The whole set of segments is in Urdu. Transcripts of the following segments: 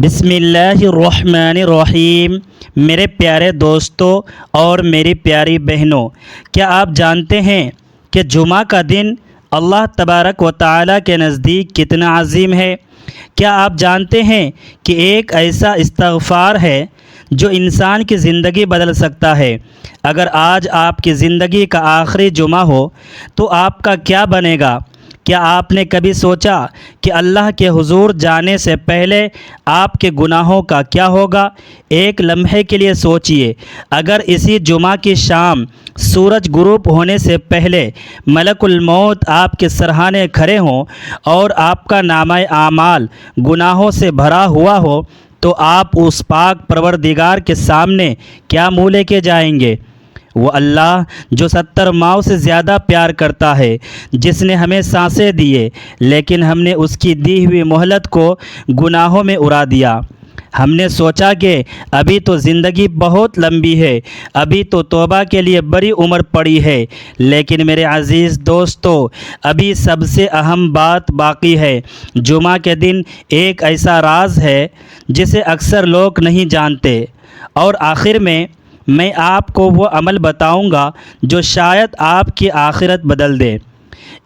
بسم اللہ الرحمن الرحیم۔ میرے پیارے دوستوں اور میری پیاری بہنوں، کیا آپ جانتے ہیں کہ جمعہ کا دن اللہ تبارک و تعالیٰ کے نزدیک کتنا عظیم ہے؟ کیا آپ جانتے ہیں کہ ایک ایسا استغفار ہے جو انسان کی زندگی بدل سکتا ہے؟ اگر آج آپ کی زندگی کا آخری جمعہ ہو تو آپ کا کیا بنے گا؟ کیا آپ نے کبھی سوچا کہ اللہ کے حضور جانے سے پہلے آپ کے گناہوں کا کیا ہوگا؟ ایک لمحے کے لیے سوچئے، اگر اسی جمعہ کی شام سورج غروب ہونے سے پہلے ملک الموت آپ کے سرہانے کھڑے ہوں اور آپ کا نامہ اعمال گناہوں سے بھرا ہوا ہو تو آپ اس پاک پروردگار کے سامنے کیا منہ لے کے جائیں گے؟ وہ اللہ جو 70 ماؤں سے زیادہ پیار کرتا ہے، جس نے ہمیں سانسیں دیے لیکن ہم نے اس کی دی ہوئی مہلت کو گناہوں میں اڑا دیا۔ ہم نے سوچا کہ ابھی تو زندگی بہت لمبی ہے، ابھی تو توبہ کے لیے بڑی عمر پڑی ہے، لیکن میرے عزیز دوستو، ابھی سب سے اہم بات باقی ہے۔ جمعہ کے دن ایک ایسا راز ہے جسے اکثر لوگ نہیں جانتے، اور آخر میں آپ کو وہ عمل بتاؤں گا جو شاید آپ کی آخرت بدل دے۔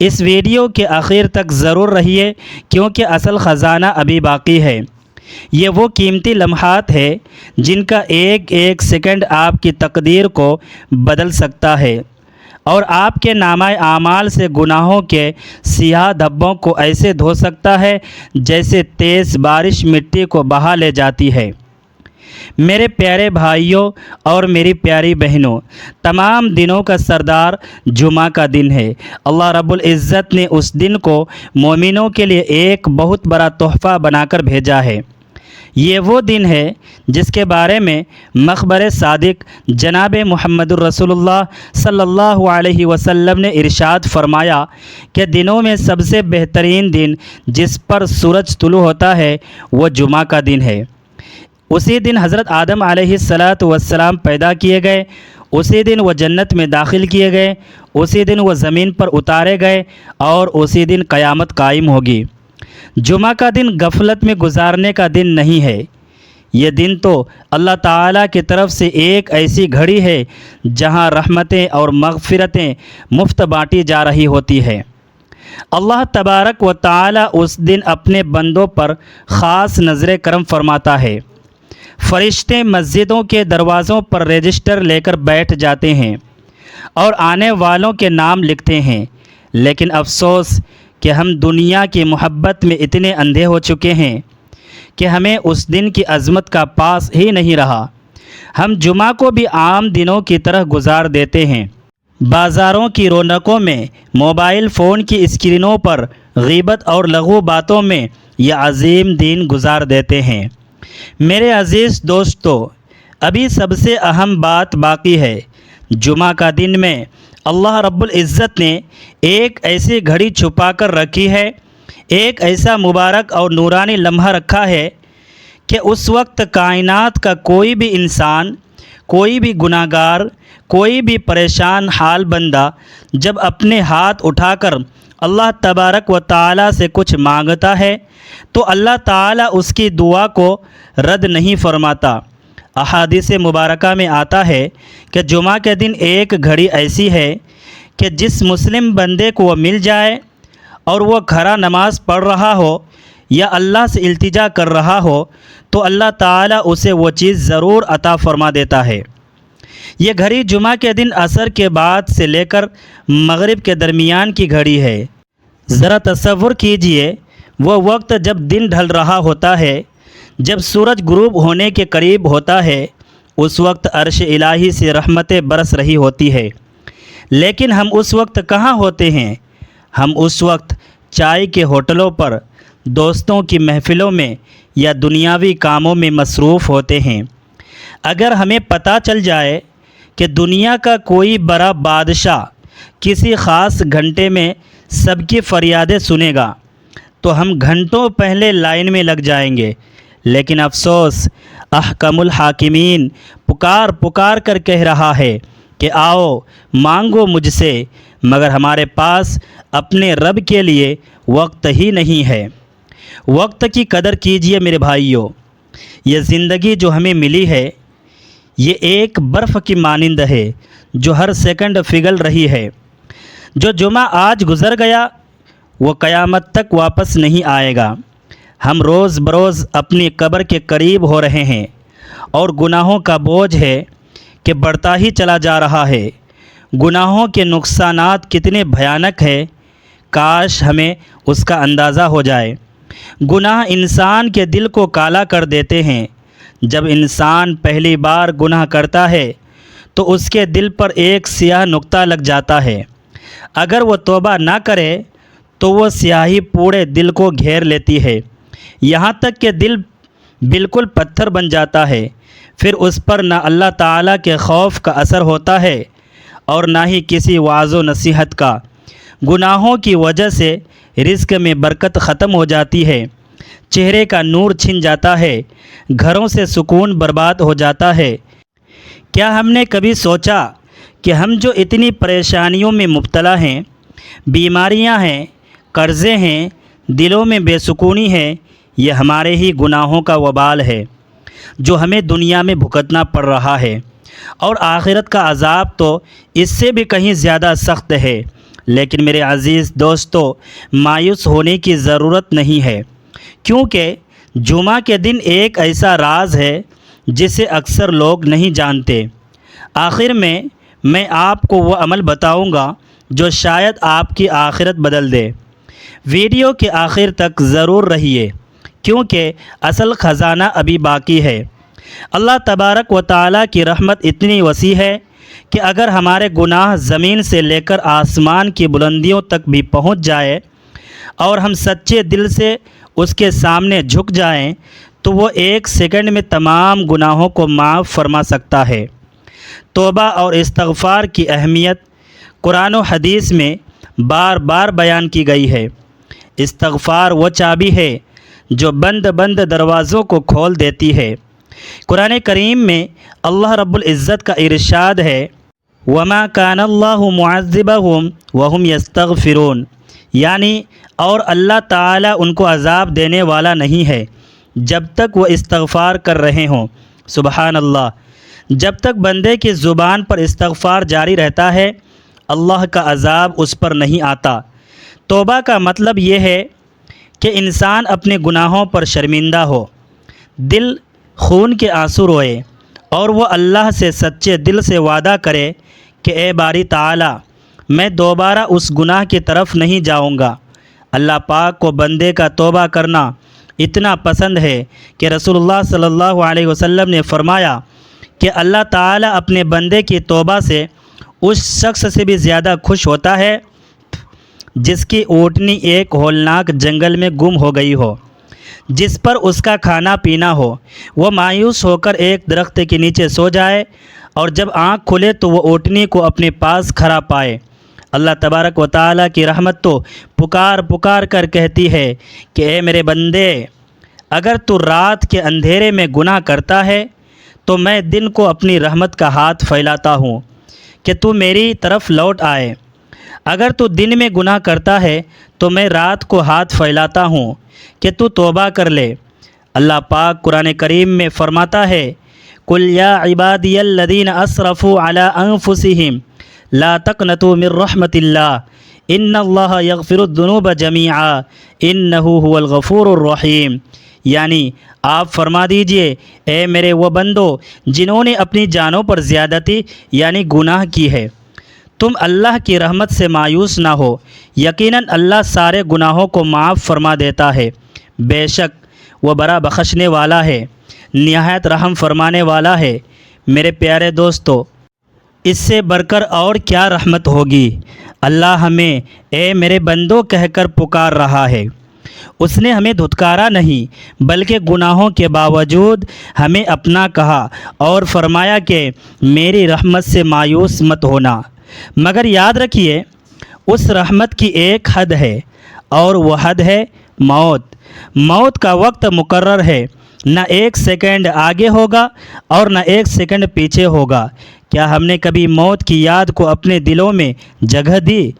اس ویڈیو کے آخر تک ضرور رہیے کیونکہ اصل خزانہ ابھی باقی ہے۔ یہ وہ قیمتی لمحات ہے جن کا ایک ایک سیکنڈ آپ کی تقدیر کو بدل سکتا ہے اور آپ کے نامہ اعمال سے گناہوں کے سیاہ دھبوں کو ایسے دھو سکتا ہے جیسے تیز بارش مٹی کو بہا لے جاتی ہے۔ میرے پیارے بھائیوں اور میری پیاری بہنوں، تمام دنوں کا سردار جمعہ کا دن ہے۔ اللہ رب العزت نے اس دن کو مومنوں کے لیے ایک بہت بڑا تحفہ بنا کر بھیجا ہے۔ یہ وہ دن ہے جس کے بارے میں مخبر صادق جناب محمد الرسول اللہ صلی اللہ علیہ وسلم نے ارشاد فرمایا کہ دنوں میں سب سے بہترین دن جس پر سورج طلوع ہوتا ہے وہ جمعہ کا دن ہے۔ اسی دن حضرت آدم علیہ السلام پیدا کیے گئے، اسی دن وہ جنت میں داخل کیے گئے، اسی دن وہ زمین پر اتارے گئے اور اسی دن قیامت قائم ہوگی۔ جمعہ کا دن غفلت میں گزارنے کا دن نہیں ہے۔ یہ دن تو اللہ تعالیٰ کی طرف سے ایک ایسی گھڑی ہے جہاں رحمتیں اور مغفرتیں مفت بانٹی جا رہی ہوتی ہے۔ اللہ تبارک و تعالیٰ اس دن اپنے بندوں پر خاص نظر کرم فرماتا ہے۔ فرشتے مسجدوں کے دروازوں پر رجسٹر لے کر بیٹھ جاتے ہیں اور آنے والوں کے نام لکھتے ہیں، لیکن افسوس کہ ہم دنیا کی محبت میں اتنے اندھے ہو چکے ہیں کہ ہمیں اس دن کی عظمت کا پاس ہی نہیں رہا۔ ہم جمعہ کو بھی عام دنوں کی طرح گزار دیتے ہیں، بازاروں کی رونقوں میں، موبائل فون کی اسکرینوں پر غیبت اور لغو باتوں میں یہ عظیم دن گزار دیتے ہیں۔ میرے عزیز دوستو، ابھی سب سے اہم بات باقی ہے۔ جمعہ کا دن میں اللہ رب العزت نے ایک ایسی گھڑی چھپا کر رکھی ہے، ایک ایسا مبارک اور نورانی لمحہ رکھا ہے کہ اس وقت کائنات کا کوئی بھی انسان، کوئی بھی گناہ گار، کوئی بھی پریشان حال بندہ جب اپنے ہاتھ اٹھا کر اللہ تبارک و تعالیٰ سے کچھ مانگتا ہے تو اللہ تعالیٰ اس کی دعا کو رد نہیں فرماتا۔ احادیث مبارکہ میں آتا ہے کہ جمعہ کے دن ایک گھڑی ایسی ہے کہ جس مسلم بندے کو وہ مل جائے اور وہ کھڑا نماز پڑھ رہا ہو یا اللہ سے التجا کر رہا ہو تو اللہ تعالیٰ اسے وہ چیز ضرور عطا فرما دیتا ہے۔ یہ گھڑی جمعہ کے دن عصر کے بعد سے لے کر مغرب کے درمیان کی گھڑی ہے۔ ذرا تصور کیجئے، وہ وقت جب دن ڈھل رہا ہوتا ہے، جب سورج غروب ہونے کے قریب ہوتا ہے، اس وقت عرش الہی سے رحمتیں برس رہی ہوتی ہے، لیکن ہم اس وقت کہاں ہوتے ہیں؟ ہم اس وقت چائے کے ہوٹلوں پر، دوستوں کی محفلوں میں یا دنیاوی کاموں میں مصروف ہوتے ہیں۔ اگر ہمیں پتہ چل جائے کہ دنیا کا کوئی بڑا بادشاہ کسی خاص گھنٹے میں سب کی فریادیں سنے گا تو ہم گھنٹوں پہلے لائن میں لگ جائیں گے، لیکن افسوس، احکم الحاکمین پکار پکار کر کہہ رہا ہے کہ آؤ مانگو مجھ سے، مگر ہمارے پاس اپنے رب کے لیے وقت ہی نہیں ہے۔ وقت کی قدر کیجئے میرے بھائیوں، یہ زندگی جو ہمیں ملی ہے یہ ایک برف کی مانند ہے جو ہر سیکنڈ پگھل رہی ہے۔ جو جمعہ آج گزر گیا وہ قیامت تک واپس نہیں آئے گا۔ ہم روز بروز اپنی قبر کے قریب ہو رہے ہیں اور گناہوں کا بوجھ ہے کہ بڑھتا ہی چلا جا رہا ہے۔ گناہوں کے نقصانات کتنے بھیانک ہے، کاش ہمیں اس کا اندازہ ہو جائے۔ گناہ انسان کے دل کو کالا کر دیتے ہیں۔ جب انسان پہلی بار گناہ کرتا ہے تو اس کے دل پر ایک سیاہ نقطہ لگ جاتا ہے۔ اگر وہ توبہ نہ کرے تو وہ سیاہی پورے دل کو گھیر لیتی ہے، یہاں تک کہ دل بالکل پتھر بن جاتا ہے۔ پھر اس پر نہ اللہ تعالیٰ کے خوف کا اثر ہوتا ہے اور نہ ہی کسی وعظ و نصیحت کا۔ گناہوں کی وجہ سے رزق میں برکت ختم ہو جاتی ہے، چہرے کا نور چھن جاتا ہے، گھروں سے سکون برباد ہو جاتا ہے۔ کیا ہم نے کبھی سوچا کہ ہم جو اتنی پریشانیوں میں مبتلا ہیں، بیماریاں ہیں، قرضے ہیں، دلوں میں بے سکونی ہے، یہ ہمارے ہی گناہوں کا وبال ہے جو ہمیں دنیا میں بھگتنا پڑ رہا ہے، اور آخرت کا عذاب تو اس سے بھی کہیں زیادہ سخت ہے۔ لیکن میرے عزیز دوستو، مایوس ہونے کی ضرورت نہیں ہے، کیونکہ جمعہ کے دن ایک ایسا راز ہے جسے اکثر لوگ نہیں جانتے۔ آخر میں آپ کو وہ عمل بتاؤں گا جو شاید آپ کی آخرت بدل دے۔ ویڈیو کے آخر تک ضرور رہیے، کیونکہ اصل خزانہ ابھی باقی ہے۔ اللہ تبارک و تعالیٰ کی رحمت اتنی وسیع ہے کہ اگر ہمارے گناہ زمین سے لے کر آسمان کی بلندیوں تک بھی پہنچ جائے اور ہم سچے دل سے اس کے سامنے جھک جائیں تو وہ ایک سیکنڈ میں تمام گناہوں کو معاف فرما سکتا ہے۔ توبہ اور استغفار کی اہمیت قرآن و حدیث میں بار بار بیان کی گئی ہے۔ استغفار وہ چابی ہے جو بند دروازوں کو کھول دیتی ہے۔ قرآن کریم میں اللہ رب العزت کا ارشاد ہے، وَمَا كَانَ اللَّهُ مُعَذِّبَهُمْ وَهُمْ يَسْتَغْفِرُونَ، یعنی اور اللہ تعالیٰ ان کو عذاب دینے والا نہیں ہے جب تک وہ استغفار کر رہے ہوں۔ سبحان اللہ، جب تک بندے کی زبان پر استغفار جاری رہتا ہے اللہ کا عذاب اس پر نہیں آتا۔ توبہ کا مطلب یہ ہے کہ انسان اپنے گناہوں پر شرمندہ ہو، دل خون کے آنسو روئے اور وہ اللہ سے سچے دل سے وعدہ کرے کہ اے باری تعالیٰ، میں دوبارہ اس گناہ کی طرف نہیں جاؤں گا۔ اللہ پاک کو بندے کا توبہ کرنا اتنا پسند ہے کہ رسول اللہ صلی اللہ علیہ وسلم نے فرمایا کہ اللہ تعالیٰ اپنے بندے کی توبہ سے اس شخص سے بھی زیادہ خوش ہوتا ہے جس کی اونٹنی ایک ہولناک جنگل میں گم ہو گئی ہو، جس پر اس کا کھانا پینا ہو۔ وہ مایوس ہو کر ایک درخت کے نیچے سو جائے اور جب آنکھ کھلے تو وہ اونٹنی کو اپنے پاس کھڑا پائے۔ اللہ تبارک و تعالیٰ کی رحمت تو پکار کر کہتی ہے کہ اے میرے بندے، اگر تو رات کے اندھیرے میں گناہ کرتا ہے تو میں دن کو اپنی رحمت کا ہاتھ پھیلاتا ہوں کہ تو میری طرف لوٹ آئے۔ اگر تو دن میں گناہ کرتا ہے تو میں رات کو ہاتھ پھیلاتا ہوں کہ تو توبہ کر لے۔ اللہ پاک قرآن کریم میں فرماتا ہے، قُلْ يَا عِبَادِيَ الَّذِينَ أَسْرَفُوا عَلَىٰ أَنفُسِهِمْ لَا تَقْنَطُوا مِن رَحْمَةِ اللَّهِ إِنَّ اللَّهَ يَغْفِرُ الذُّنُوبَ جَمِيعًا إِنَّهُ هُوَ الْغَفُورُ الرَّحِيمُ، یعنی آپ فرما دیجئے اے میرے وہ بندو جنہوں نے اپنی جانوں پر زیادتی یعنی گناہ کی ہے، تم اللہ کی رحمت سے مایوس نہ ہو، یقیناً اللہ سارے گناہوں کو معاف فرما دیتا ہے، بے شک وہ بڑا بخشنے والا ہے، نہایت رحم فرمانے والا ہے۔ میرے پیارے دوستو، اس سے بڑھ کر اور کیا رحمت ہوگی؟ اللہ ہمیں اے میرے بندو کہہ کر پکار رہا ہے۔ اس نے ہمیں دھتکارا نہیں بلکہ گناہوں کے باوجود ہمیں اپنا کہا اور فرمایا کہ میری رحمت سے مایوس مت ہونا، مگر یاد رکھیے اس رحمت کی ایک حد ہے اور وہ حد ہے موت۔ موت کا وقت مقرر ہے، نہ ایک سیکنڈ آگے ہوگا اور نہ ایک سیکنڈ پیچھے ہوگا۔ کیا ہم نے کبھی موت کی یاد کو اپنے دلوں میں جگہ دی؟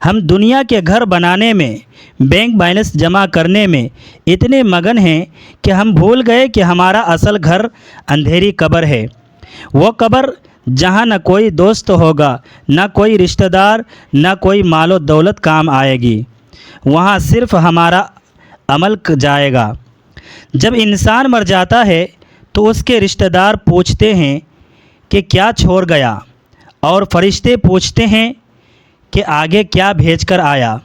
ہم دنیا کے گھر بنانے میں، بینک بیلنس جمع کرنے میں اتنے مگن ہیں کہ ہم بھول گئے کہ ہمارا اصل گھر اندھیری قبر ہے۔ وہ قبر جہاں نہ کوئی دوست ہوگا، نہ کوئی رشتہ دار، نہ کوئی مال و دولت کام آئے گی۔ وہاں صرف ہمارا عمل جائے گا۔ جب انسان مر جاتا ہے تو اس کے رشتہ دار پوچھتے ہیں کہ کیا چھوڑ گیا، اور فرشتے پوچھتے ہیں کہ آگے کیا بھیج کر آیا۔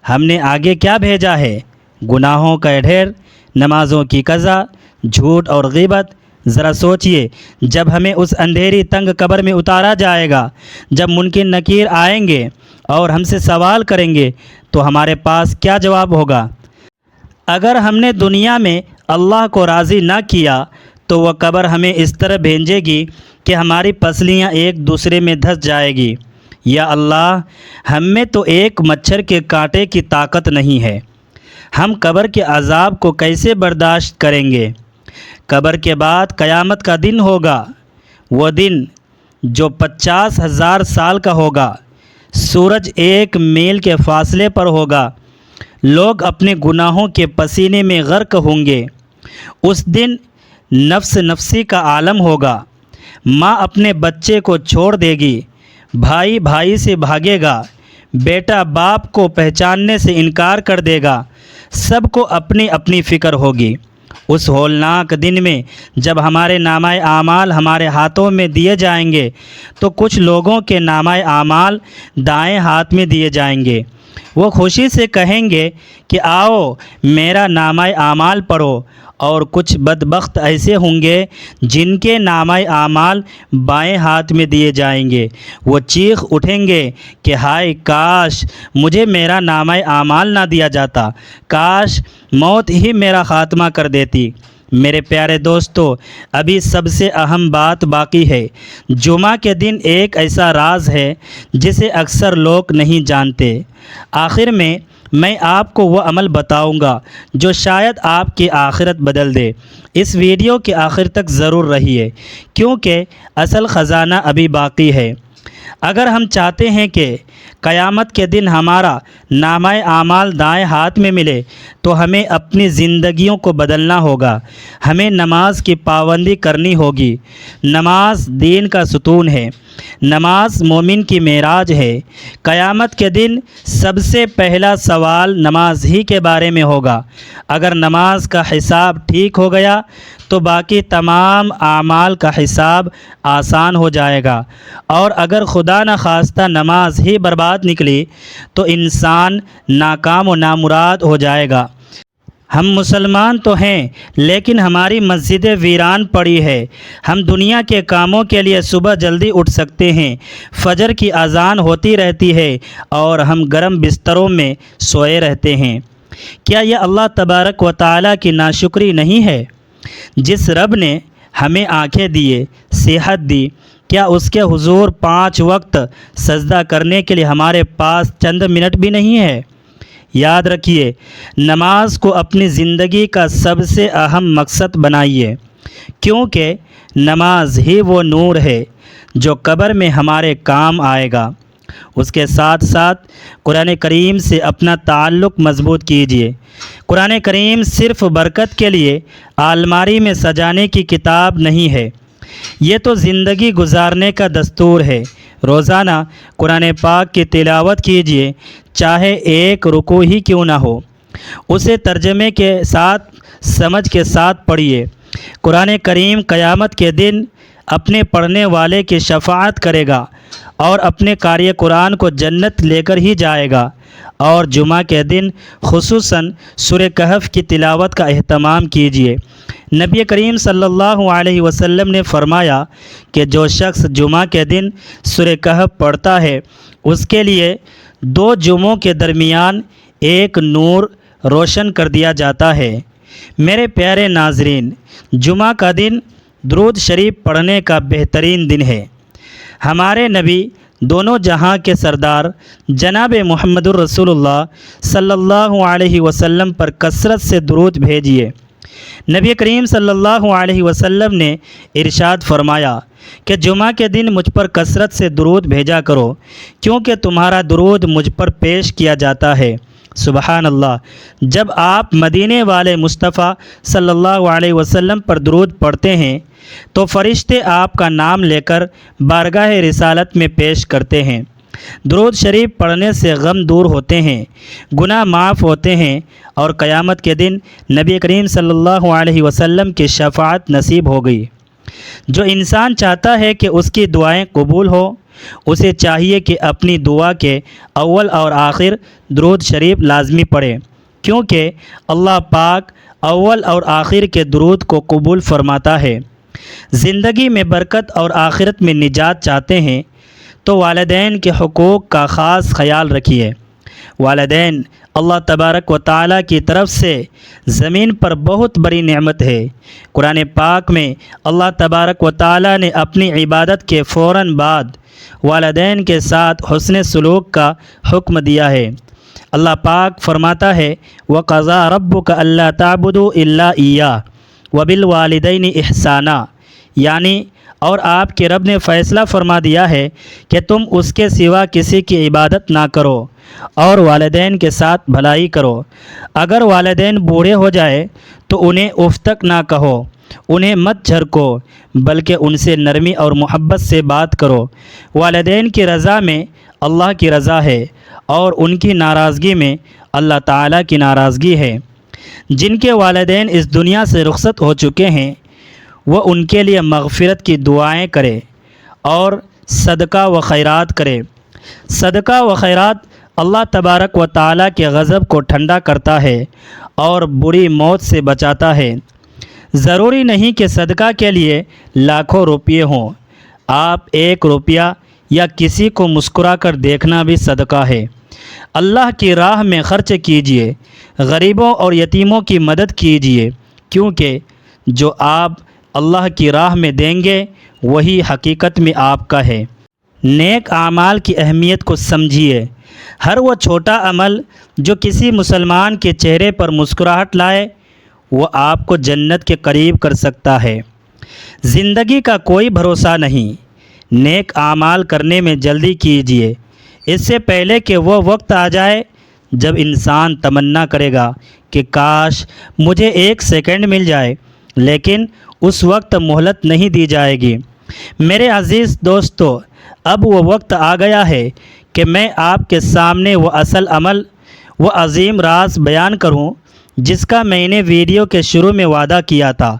ہم نے آگے کیا بھیجا ہے؟ گناہوں کا ڈھیر، نمازوں کی قضا، جھوٹ اور غیبت۔ ذرا سوچئے، جب ہمیں اس اندھیری تنگ قبر میں اتارا جائے گا، جب منکر نکیر آئیں گے اور ہم سے سوال کریں گے تو ہمارے پاس کیا جواب ہوگا؟ اگر ہم نے دنیا میں اللہ کو راضی نہ کیا تو وہ قبر ہمیں اس طرح بھیجے گی کہ ہماری پسلیاں ایک دوسرے میں دھس جائے گی۔ یا اللہ، ہم میں تو ایک مچھر کے کانٹے کی طاقت نہیں ہے، ہم قبر کے عذاب کو کیسے برداشت کریں گے؟ قبر کے بعد قیامت کا دن ہوگا، وہ دن جو 50,000 سال کا ہوگا۔ سورج 1 میل کے فاصلے پر ہوگا۔ لوگ اپنے گناہوں کے پسینے میں غرق ہوں گے۔ اس دن نفس نفسی کا عالم ہوگا۔ ماں اپنے بچے کو چھوڑ دے گی، بھائی بھائی سے بھاگے گا، بیٹا باپ کو پہچاننے سے انکار کر دے گا۔ سب کو اپنی اپنی فکر ہوگی۔ اس ہولناک دن میں جب ہمارے نامہ اعمال ہمارے ہاتھوں میں دیے جائیں گے تو کچھ لوگوں کے نامہ اعمال دائیں ہاتھ میں دیے جائیں گے۔ وہ خوشی سے کہیں گے کہ آؤ میرا نامہ اعمال پڑھو، اور کچھ بدبخت ایسے ہوں گے جن کے نامہ اعمال بائیں ہاتھ میں دیے جائیں گے۔ وہ چیخ اٹھیں گے کہ ہائے کاش مجھے میرا نامہ اعمال نہ دیا جاتا، کاش موت ہی میرا خاتمہ کر دیتی۔ میرے پیارے دوستو، ابھی سب سے اہم بات باقی ہے۔ جمعہ کے دن ایک ایسا راز ہے جسے اکثر لوگ نہیں جانتے۔ آخر میں آپ کو وہ عمل بتاؤں گا جو شاید آپ کی آخرت بدل دے۔ اس ویڈیو کے آخر تک ضرور رہیے کیونکہ اصل خزانہ ابھی باقی ہے۔ اگر ہم چاہتے ہیں کہ قیامت کے دن ہمارا نامہ اعمال دائیں ہاتھ میں ملے تو ہمیں اپنی زندگیوں کو بدلنا ہوگا۔ ہمیں نماز کی پابندی کرنی ہوگی۔ نماز دین کا ستون ہے، نماز مومن کی معراج ہے۔ قیامت کے دن سب سے پہلا سوال نماز ہی کے بارے میں ہوگا۔ اگر نماز کا حساب ٹھیک ہو گیا تو باقی تمام اعمال کا حساب آسان ہو جائے گا، اور اگر خدا نخواستہ نماز ہی برباد نکلی تو انسان ناکام و نامراد ہو جائے گا۔ ہم مسلمان تو ہیں لیکن ہماری مسجدیں ویران پڑی ہے۔ ہم دنیا کے کاموں کے لیے صبح جلدی اٹھ سکتے ہیں، فجر کی اذان ہوتی رہتی ہے اور ہم گرم بستروں میں سوئے رہتے ہیں۔ کیا یہ اللہ تبارک و تعالیٰ کی ناشکری نہیں ہے؟ جس رب نے ہمیں آنکھیں دیے، صحت دی، کیا اس کے حضور 5 وقت سجدہ کرنے کے لیے ہمارے پاس چند منٹ بھی نہیں ہے؟ یاد رکھیے، نماز کو اپنی زندگی کا سب سے اہم مقصد بنائیے، کیونکہ نماز ہی وہ نور ہے جو قبر میں ہمارے کام آئے گا۔ اس کے ساتھ ساتھ قرآن کریم سے اپنا تعلق مضبوط کیجیے۔ قرآن کریم صرف برکت کے لیے الماری میں سجانے کی کتاب نہیں ہے، یہ تو زندگی گزارنے کا دستور ہے۔ روزانہ قرآن پاک کی تلاوت کیجیے، چاہے ایک رکوع ہی کیوں نہ ہو۔ اسے ترجمے کے ساتھ، سمجھ کے ساتھ پڑھیے۔ قرآن کریم قیامت کے دن اپنے پڑھنے والے کی شفاعت کرے گا اور اپنے قاری قرآن کو جنت لے کر ہی جائے گا۔ اور جمعہ کے دن خصوصاً سورہ کہف کی تلاوت کا اہتمام کیجیے۔ نبی کریم صلی اللہ علیہ وسلم نے فرمایا کہ جو شخص جمعہ کے دن سورہ کہف پڑھتا ہے اس کے لیے 2 جمعوں کے درمیان ایک نور روشن کر دیا جاتا ہے۔ میرے پیارے ناظرین، جمعہ کا دن درود شریف پڑھنے کا بہترین دن ہے۔ ہمارے نبی دونوں جہاں کے سردار جناب محمد الرسول اللہ صلی اللہ علیہ وسلم پر کثرت سے درود بھیجیے۔ نبی کریم صلی اللہ علیہ وسلم نے ارشاد فرمایا، کہ جمعہ کے دن مجھ پر کثرت سے درود بھیجا کرو، کیونکہ تمہارا درود مجھ پر پیش کیا جاتا ہے۔ سبحان اللہ۔ جب آپ مدینے والے مصطفیٰ صلی اللہ علیہ وسلم پر درود پڑھتے ہیں تو فرشتے آپ کا نام لے کر بارگاہ رسالت میں پیش کرتے ہیں۔ درود شریف پڑھنے سے غم دور ہوتے ہیں، گناہ معاف ہوتے ہیں، اور قیامت کے دن نبی کریم صلی اللہ علیہ وسلم کی شفاعت نصیب ہو گئی۔ جو انسان چاہتا ہے کہ اس کی دعائیں قبول ہو، اسے چاہیے کہ اپنی دعا کے اول اور آخر درود شریف لازمی پڑھے، کیونکہ اللہ پاک اول اور آخر کے درود کو قبول فرماتا ہے۔ زندگی میں برکت اور آخرت میں نجات چاہتے ہیں تو والدین کے حقوق کا خاص خیال رکھیے۔ والدین اللہ تبارک و تعالیٰ کی طرف سے زمین پر بہت بڑی نعمت ہے۔ قرآن پاک میں اللہ تبارک و تعالیٰ نے اپنی عبادت کے فوراً بعد والدین کے ساتھ حسن سلوک کا حکم دیا ہے۔ اللہ پاک فرماتا ہے وَقَضَىٰ رَبُّكَ أَلَّا تَعْبُدُوا إِلَّا إِيَّاهُ وَبِالْوَالِدَيْنِ إِحْسَانًا، یعنی اور آپ کے رب نے فیصلہ فرما دیا ہے کہ تم اس کے سوا کسی کی عبادت نہ کرو اور والدین کے ساتھ بھلائی کرو۔ اگر والدین بوڑھے ہو جائے تو انہیں اف تک نہ کہو، انہیں مت جھڑکو، بلکہ ان سے نرمی اور محبت سے بات کرو۔ والدین کی رضا میں اللہ کی رضا ہے اور ان کی ناراضگی میں اللہ تعالیٰ کی ناراضگی ہے۔ جن کے والدین اس دنیا سے رخصت ہو چکے ہیں وہ ان کے لیے مغفرت کی دعائیں کرے اور صدقہ و خیرات کرے۔ صدقہ و خیرات اللہ تبارک و تعالیٰ کے غضب کو ٹھنڈا کرتا ہے اور بری موت سے بچاتا ہے۔ ضروری نہیں کہ صدقہ کے لیے لاکھوں روپیے ہوں، آپ 1 روپیہ یا کسی کو مسکرا کر دیکھنا بھی صدقہ ہے۔ اللہ کی راہ میں خرچ کیجیے، غریبوں اور یتیموں کی مدد کیجیے، کیونکہ جو آپ اللہ کی راہ میں دیں گے وہی حقیقت میں آپ کا ہے۔ نیک اعمال کی اہمیت کو سمجھیے۔ ہر وہ چھوٹا عمل جو کسی مسلمان کے چہرے پر مسکراہٹ لائے وہ آپ کو جنت کے قریب کر سکتا ہے۔ زندگی کا کوئی بھروسہ نہیں، نیک اعمال کرنے میں جلدی کیجیے، اس سے پہلے کہ وہ وقت آ جائے جب انسان تمنا کرے گا کہ کاش مجھے 1 سیکنڈ مل جائے، لیکن اس وقت مہلت نہیں دی جائے گی۔ میرے عزیز دوستو، اب وہ وقت آ گیا ہے کہ میں آپ کے سامنے وہ اصل عمل، وہ عظیم راز بیان کروں جس کا میں نے ویڈیو کے شروع میں وعدہ کیا تھا،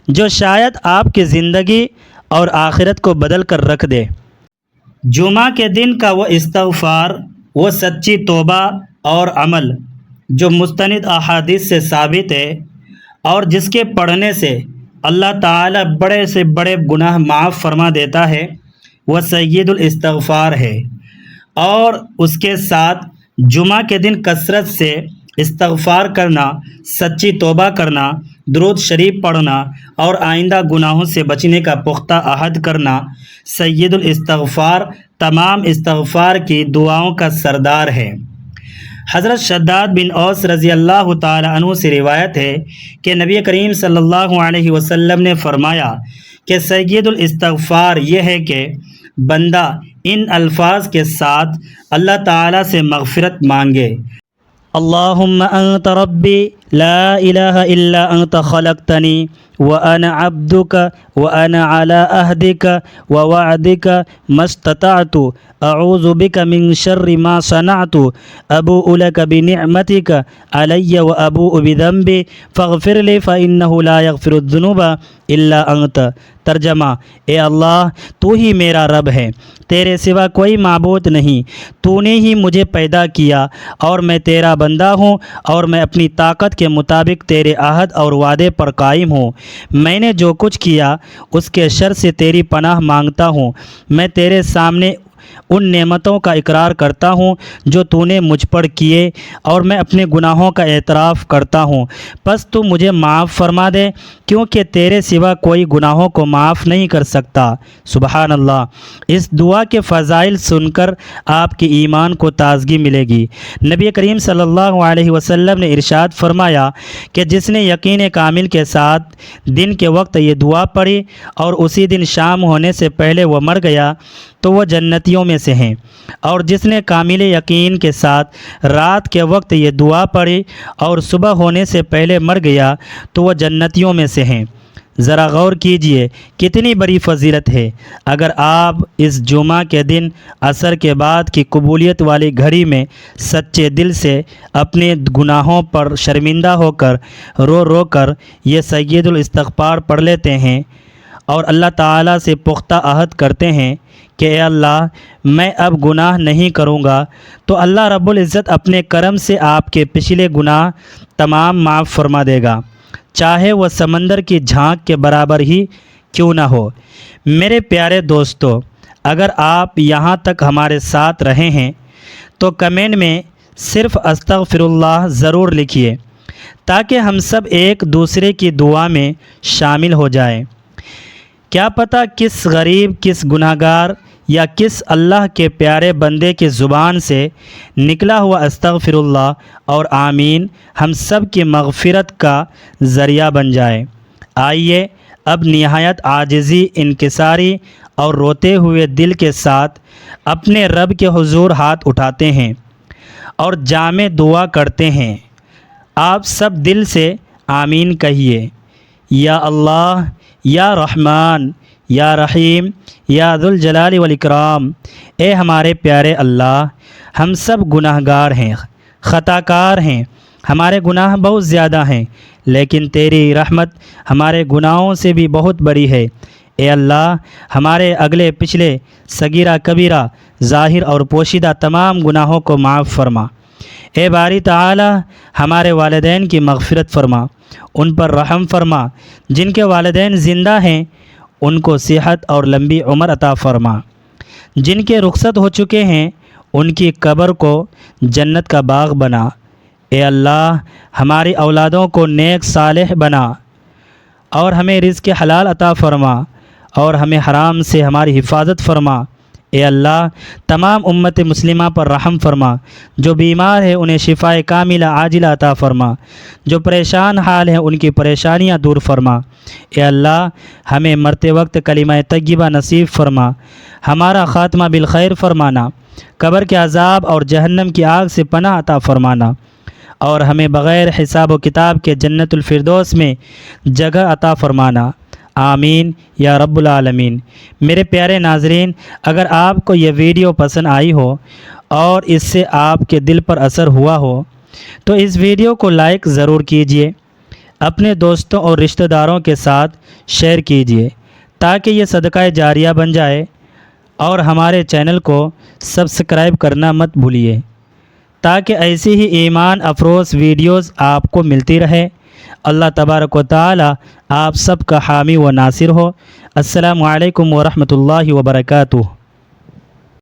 جو شاید آپ کی زندگی اور آخرت کو بدل کر رکھ دے۔ جمعہ کے دن کا وہ استغفار، وہ سچی توبہ اور عمل جو مستند احادیث سے ثابت ہے اور جس کے پڑھنے سے اللہ تعالیٰ بڑے سے بڑے گناہ معاف فرما دیتا ہے، وہ سید الاستغفار ہے۔ اور اس کے ساتھ جمعہ کے دن کثرت سے استغفار کرنا، سچی توبہ کرنا، درود شریف پڑھنا اور آئندہ گناہوں سے بچنے کا پختہ عہد کرنا سید الاستغفار تمام استغفار کی دعاؤں کا سردار ہے۔ حضرت شداد بن اوس رضی اللہ تعالی عنہ سے روایت ہے کہ نبی کریم صلی اللہ علیہ وسلم نے فرمایا کہ سید الاستغفار یہ ہے کہ بندہ ان الفاظ کے ساتھ اللہ تعالیٰ سے مغفرت مانگے: اللہم انت ربی لا الہ الا انت خلقتنی وانا عبدک وانا علی عہدک ووعدک ما استطعت اعوذ بک من شر ما صنعت ابوء لک بنعمتک علی وابوء بذنبی فاغفر لی فانہ لا یغفر الذنوب الا انت۔ ترجمہ: اے اللہ، تو ہی میرا رب ہے، تیرے سوا کوئی معبود نہیں، تو نے ہی مجھے پیدا کیا اور میں تیرا بندہ ہوں اور میں اپنی طاقت کے مطابق تیرے عہد اور وعدے پر قائم ہوں۔ میں نے جو کچھ کیا اس کے شر سے تیری پناہ مانگتا ہوں۔ میں تیرے سامنے ان نعمتوں کا اقرار کرتا ہوں جو تو نے مجھ پر کیے، اور میں اپنے گناہوں کا اعتراف کرتا ہوں، پس تو مجھے معاف فرما دے، کیونکہ تیرے سوا کوئی گناہوں کو معاف نہیں کر سکتا۔ سبحان اللہ۔ اس دعا کے فضائل سن کر آپ کے ایمان کو تازگی ملے گی۔ نبی کریم صلی اللہ علیہ وسلم نے ارشاد فرمایا کہ جس نے یقین کامل کے ساتھ دن کے وقت یہ دعا پڑھی اور اسی دن شام ہونے سے پہلے وہ مر گیا تو وہ جنتیوں میں سے ہیں، اور جس نے کامل یقین کے ساتھ رات کے وقت یہ دعا پڑھی اور صبح ہونے سے پہلے مر گیا تو وہ جنتیوں میں سے ہیں۔ ذرا غور کیجئے کتنی بڑی فضیلت ہے۔ اگر آپ اس جمعہ کے دن عصر کے بعد کی قبولیت والی گھڑی میں سچے دل سے اپنے گناہوں پر شرمندہ ہو کر رو رو کر یہ سید الاستغفار پڑھ لیتے ہیں اور اللہ تعالیٰ سے پختہ عہد کرتے ہیں کہ اے اللہ میں اب گناہ نہیں کروں گا، تو اللہ رب العزت اپنے کرم سے آپ کے پچھلے گناہ تمام معاف فرما دے گا، چاہے وہ سمندر کی جھانک کے برابر ہی کیوں نہ ہو۔ میرے پیارے دوستو، اگر آپ یہاں تک ہمارے ساتھ رہے ہیں تو کمنٹ میں صرف استغفر اللہ ضرور لکھیے، تاکہ ہم سب ایک دوسرے کی دعا میں شامل ہو جائیں۔ کیا پتہ کس غریب، کس گناہگار یا کس اللہ کے پیارے بندے کی زبان سے نکلا ہوا استغفر اللہ اور آمین ہم سب کی مغفرت کا ذریعہ بن جائے۔ آئیے اب نہایت عاجزی، انکساری اور روتے ہوئے دل کے ساتھ اپنے رب کے حضور ہاتھ اٹھاتے ہیں اور جامع دعا کرتے ہیں۔ آپ سب دل سے آمین کہیے۔ یا اللہ، یا رحمان، یا رحیم، یا ذوالجلال والاکرام۔ اے ہمارے پیارے اللہ، ہم سب گناہ گار ہیں، خطا کار ہیں، ہمارے گناہ بہت زیادہ ہیں، لیکن تیری رحمت ہمارے گناہوں سے بھی بہت بڑی ہے۔ اے اللہ، ہمارے اگلے پچھلے، صغیرہ کبیرہ، ظاہر اور پوشیدہ تمام گناہوں کو معاف فرما۔ اے باری تعالی، ہمارے والدین کی مغفرت فرما، ان پر رحم فرما۔ جن کے والدین زندہ ہیں ان کو صحت اور لمبی عمر عطا فرما۔ جن کے رخصت ہو چکے ہیں ان کی قبر کو جنت کا باغ بنا۔ اے اللہ، ہماری اولادوں کو نیک صالح بنا اور ہمیں رزق حلال عطا فرما اور ہمیں حرام سے ہماری حفاظت فرما۔ اے اللہ، تمام امت مسلمہ پر رحم فرما۔ جو بیمار ہے انہیں شفاء کاملہ عاجلہ عطا فرما۔ جو پریشان حال ہیں ان کی پریشانیاں دور فرما۔ اے اللہ، ہمیں مرتے وقت کلمہ طیبہ نصیب فرما۔ ہمارا خاتمہ بالخیر فرمانا، قبر کے عذاب اور جہنم کی آگ سے پناہ عطا فرمانا، اور ہمیں بغیر حساب و کتاب کے جنت الفردوس میں جگہ عطا فرمانا۔ آمین یا رب العالمین۔ میرے پیارے ناظرین، اگر آپ کو یہ ویڈیو پسند آئی ہو اور اس سے آپ کے دل پر اثر ہوا ہو تو اس ویڈیو کو لائک ضرور کیجئے، اپنے دوستوں اور رشتہ داروں کے ساتھ شیئر کیجئے تاکہ یہ صدقہ جاریہ بن جائے، اور ہمارے چینل کو سبسکرائب کرنا مت بھولیے تاکہ ایسی ہی ایمان افروز ویڈیوز آپ کو ملتی رہے۔ اللہ تبارک و تعالی آپ سب کا حامی و ناصر ہو۔ السلام علیکم ورحمۃ اللہ وبرکاتہ۔